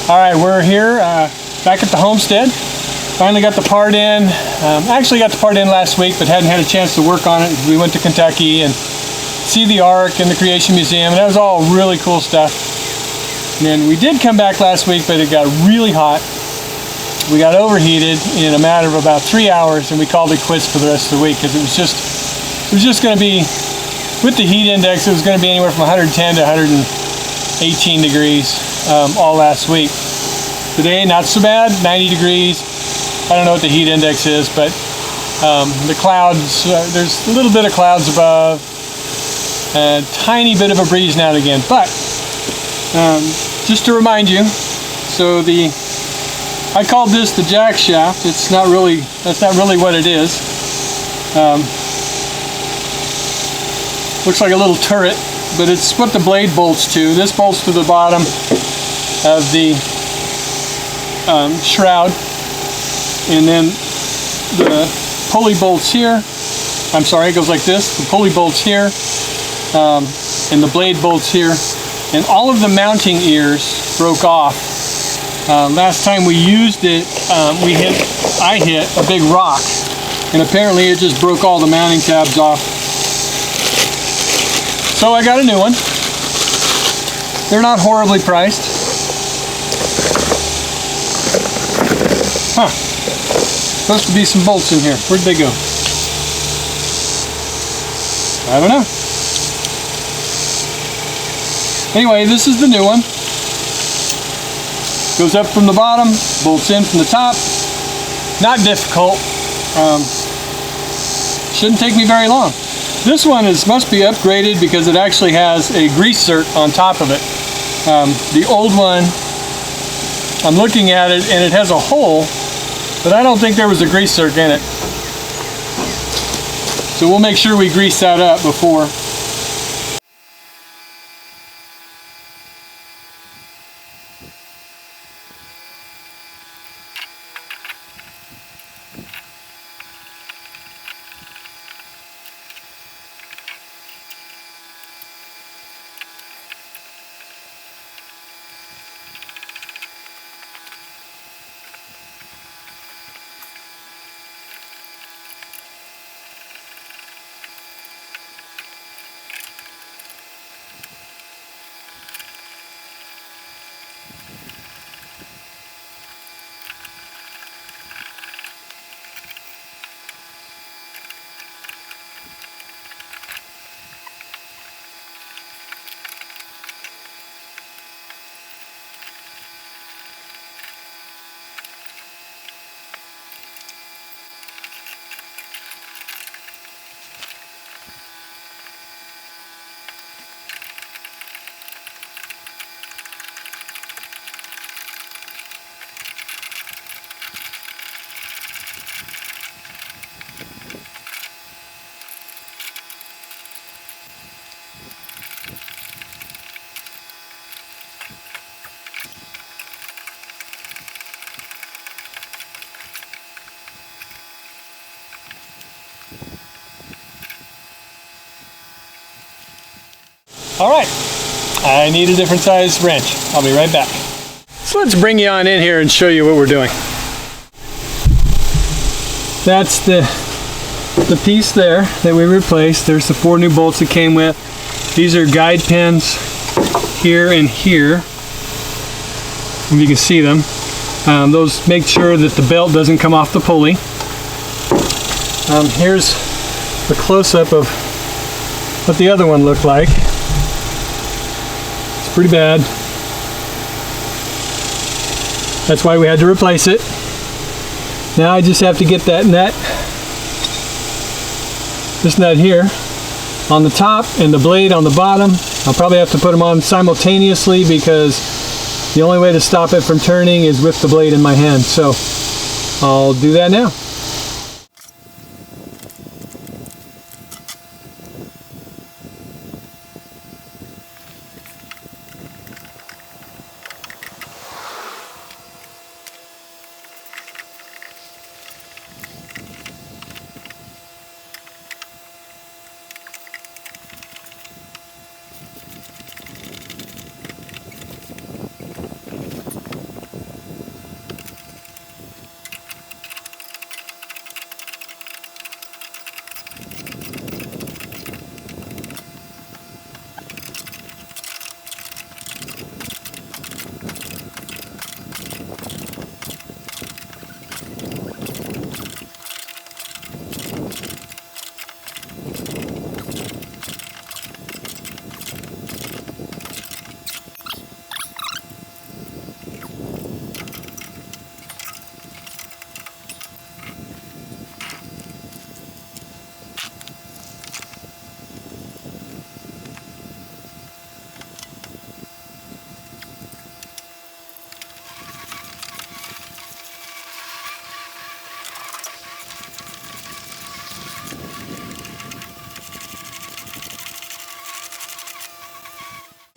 All right, we're here back at the homestead. Finally got the part in. Actually got the part in last week, but hadn't had a chance to work on it. We went to Kentucky and see the Ark and the Creation Museum, and that was all really cool stuff. And then we did come back last week, but it got really hot. We got overheated in a matter of about 3 hours, and we called it quits for the rest of the week because it was just going to be, with the heat index, it was going to be anywhere from 110 to 118 degrees all last week. Today, not so bad, 90 degrees. I don't know what the heat index is, but the clouds, there's a little bit of clouds above, a tiny bit of a breeze now and again. But just to remind you, so I called this the jack shaft. It's not really, that's not really what it is. Looks like a little turret, but it's what the blade bolts to. This bolts to the bottom of the shroud, and then the pulley bolts here. I'm sorry, it goes like this. The pulley bolts here, and the blade bolts here, and all of the mounting ears broke off. Last time we used it, I hit a big rock, and apparently it just broke all the mounting tabs off. So I got a new one. They're not horribly priced. Huh. Supposed to be some bolts in here. Where'd they go? I don't know. Anyway, this is the new one. Goes up from the bottom, bolts in from the top. Not difficult. Shouldn't take me very long. This one must be upgraded because it actually has a grease zerk on top of it. The old one, I'm looking at it and it has a hole, but I don't think there was a grease zerk in it. So we'll make sure we grease that up before. All right, I need a different size wrench. I'll be right back. So let's bring you on in here and show you what we're doing. That's the piece there that we replaced. There's the 4 new bolts it came with. These are guide pins here and here, if you can see them. Those make sure that the belt doesn't come off the pulley. Here's the close-up of what the other one looked like. Pretty bad. That's why we had to replace it. Now I just have to get that nut, this nut here, on the top and the blade on the bottom. I'll probably have to put them on simultaneously because the only way to stop it from turning is with the blade in my hand. So I'll do that now.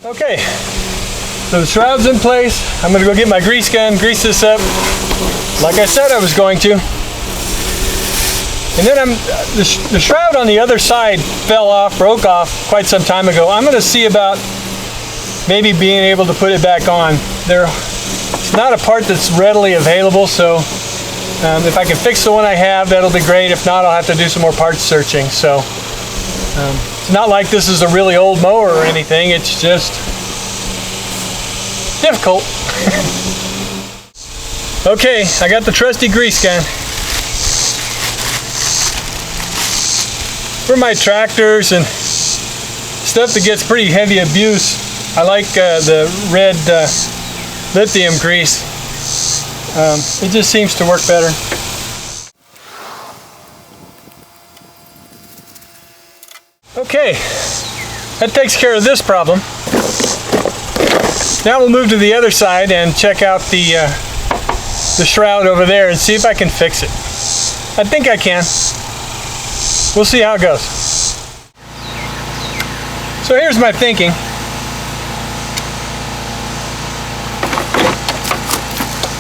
Okay, so the shroud's in place. I'm gonna go get my grease gun, grease this up like I said I was going to. And then the shroud on the other side fell off, broke off quite some time ago. I'm gonna see about maybe being able to put it back on. It's not a part that's readily available, so if I can fix the one I have, that'll be great. If not, I'll have to do some more parts searching. So it's not like this is a really old mower or anything. It's just difficult. Okay, I got the trusty grease gun. For my tractors and stuff that gets pretty heavy abuse, I like the red lithium grease. It just seems to work better. Okay, that takes care of this problem. Now we'll move to the other side and check out the shroud over there and see if I can fix it. I think I can. We'll see how it goes. So here's my thinking.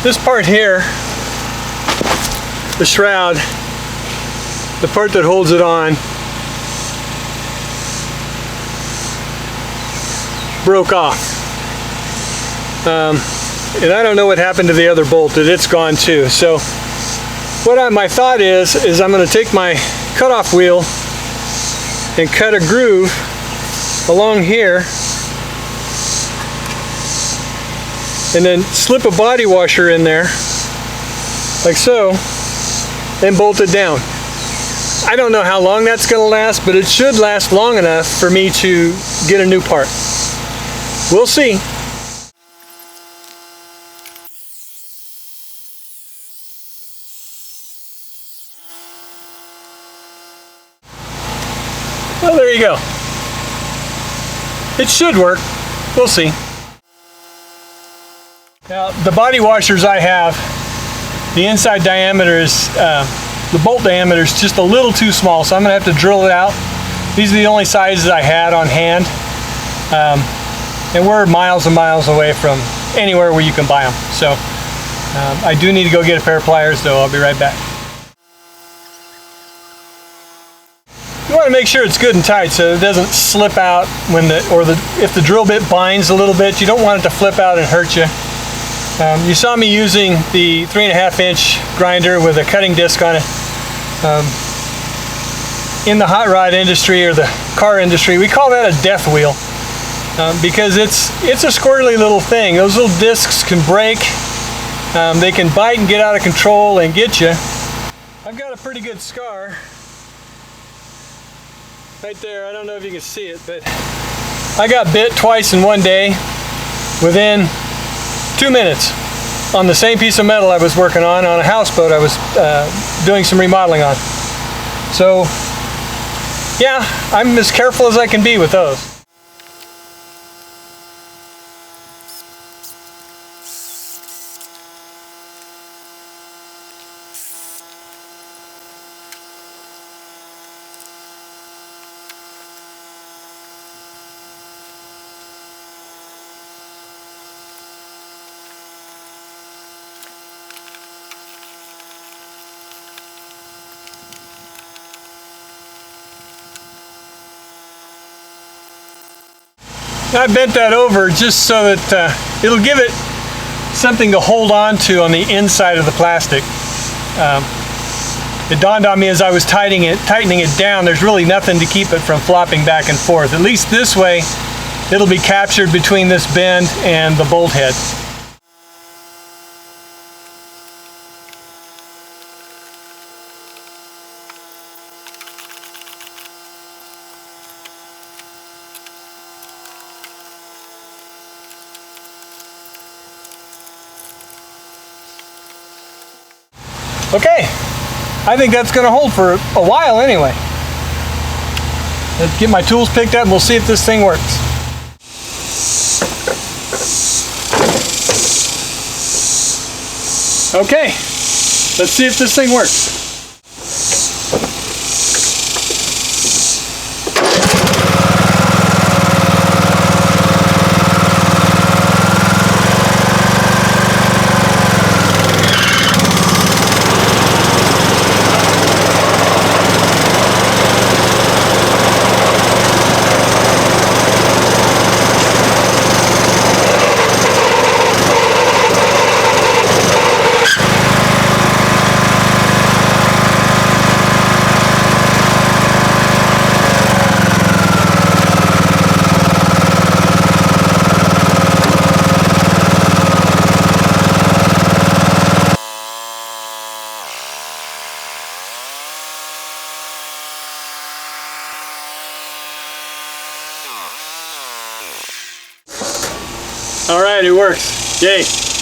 This part here, the shroud, the part that holds it on, broke off. And I don't know what happened to the other bolt, it's gone too. So my thought is I'm going to take my cutoff wheel and cut a groove along here and then slip a body washer in there like so and bolt it down. I don't know how long that's going to last, but it should last long enough for me to get a new part. We'll see. Well, there you go. It should work. We'll see. Now, the body washers I have, the inside diameter is, the bolt diameter is just a little too small, so I'm going to have to drill it out. These are the only sizes I had on hand. And we're miles and miles away from anywhere where you can buy them. So I do need to go get a pair of pliers, though. I'll be right back. You want to make sure it's good and tight so it doesn't slip out if the drill bit binds a little bit. You don't want it to flip out and hurt you. You saw me using the 3.5-inch grinder with a cutting disc on it. In the hot rod industry or the car industry, we call that a death wheel because it's a squirrely little thing. Those little discs can break. They can bite and get out of control and get you. I've got a pretty good scar right there. I don't know if you can see it, but I got bit twice in one day within 2 minutes on the same piece of metal I was working on a houseboat I was doing some remodeling on. So yeah, I'm as careful as I can be with those. I bent that over just so that it'll give it something to hold on to on the inside of the plastic. It dawned on me as I was tightening it down, there's really nothing to keep it from flopping back and forth. At least this way, it'll be captured between this bend and the bolt head. Okay, I think that's going to hold for a while anyway. Let's get my tools picked up and we'll see if this thing works. Okay, let's see if this thing works. All right, it works. Yay.